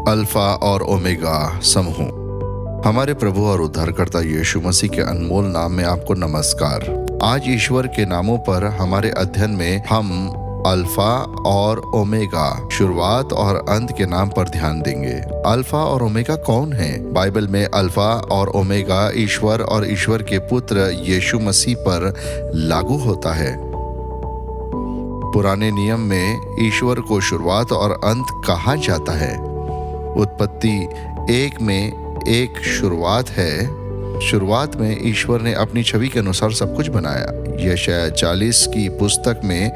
Alpha और omega समूह। हमारे प्रभु और उद्धारकर्ता यीशु मसीह के अनमोल नाम में आपको नमस्कार। आज ईश्वर के नामों पर हमारे अध्ययन में हम अल्फा और ओमेगा, शुरुआत और अंत के नाम पर ध्यान देंगे। अल्फा और ओमेगा कौन है? बाइबल में अल्फा और ओमेगा ईश्वर और ईश्वर के पुत्र यीशु मसीह पर लागू होता है। पुराने नियम में ईश्वर को शुरुआत और अंत कहा जाता है। उत्पत्ति 1 में एक शुरुआत है। शुरुआत में ईश्वर ने अपनी छवि के अनुसार सब कुछ बनाया। यशायाह 40 की पुस्तक में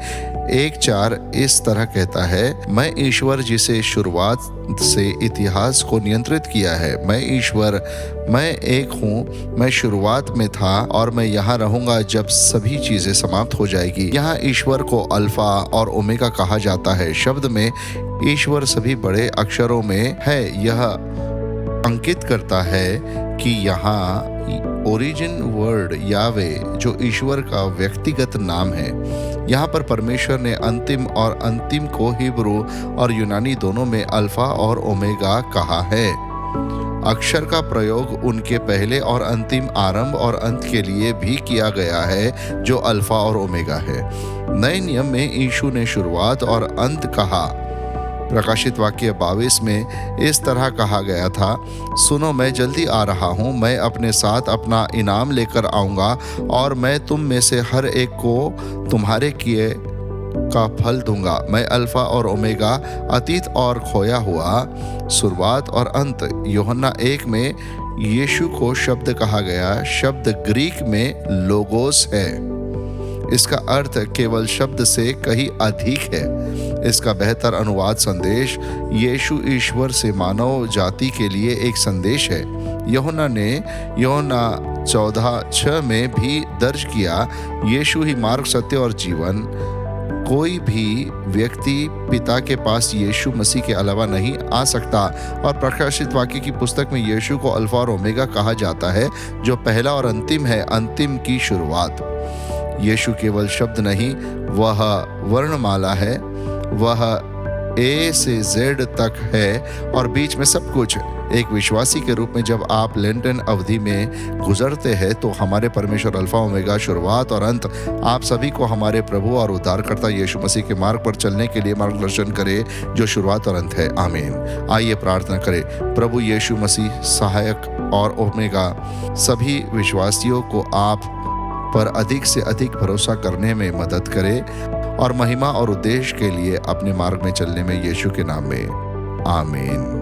1:4 इस तरह कहता है, मैं ईश्वर जिसे शुरुआत से इतिहास को नियंत्रित किया है। मैं ईश्वर, मैं एक हूँ, मैं शुरुआत में था और मैं यहाँ रहूंगा जब सभी चीजें समाप्त हो जाएगी। यहाँ ईश्वर को अल्फा और ओमेगा कहा जाता है। शब्द में ईश्वर सभी बड़े अक्षरों में है। यह अंकित करता है कि यहाँ ओरिजिन वर्ड यावे, जो ईश्वर का व्यक्तिगत नाम है, यहाँ पर परमेश्वर ने अंतिम और अंतिम को हिब्रू और यूनानी दोनों में अल्फा और ओमेगा कहा है। अक्षर का प्रयोग उनके पहले और अंतिम, आरंभ और अंत के लिए भी किया गया है, जो अल्फा और ओमेगा है। नए नियम में यीशु ने शुरुआत और अंत कहा। प्रकाशित वाक्य 22 में इस तरह कहा गया था, सुनो, मैं जल्दी आ रहा हूँ, मैं अपने साथ अपना इनाम लेकर आऊँगा और मैं तुम में से हर एक को तुम्हारे किए का फल दूंगा। मैं अल्फा और ओमेगा, अतीत और खोया हुआ, शुरुआत और अंत। यूहन्ना 1 में यीशु को शब्द कहा गया। शब्द ग्रीक में लोगोस है। इसका अर्थ केवल शब्द से कहीं अधिक है। इसका बेहतर अनुवाद संदेश, यीशु ईश्वर से मानव जाति के लिए एक संदेश है। यूहन्ना ने यूहन्ना 14:6 में भी दर्ज किया, यीशु ही मार्ग, सत्य और जीवन। कोई भी व्यक्ति पिता के पास यीशु मसीह के अलावा नहीं आ सकता। और प्रकाशित वाक्य की पुस्तक में यीशु को अल्फा और ओमेगा कहा जाता है, जो पहला और अंतिम है, अंतिम की शुरुआत। यीशु केवल शब्द नहीं, वह वर्णमाला है। वह ए से जेड तक है और बीच में सब कुछ। एक विश्वासी के रूप में जब आप लेंटन अवधि में गुजरते हैं तो हमारे परमेश्वर अल्फा ओमेगा, शुरुआत और अंत, आप सभी को हमारे प्रभु और उद्धारकर्ता यीशु मसीह के मार्ग पर चलने के लिए मार्गदर्शन करे, जो शुरुआत और अंत है। आमीन। आइए प्रार्थना करें। प्रभु यीशु मसीह, सहायक और ओमेगा, सभी विश्वासियों को आप पर अधिक से अधिक भरोसा करने में मदद करे और महिमा और उद्देश्य के लिए अपने मार्ग में चलने में, यीशु के नाम में आमीन।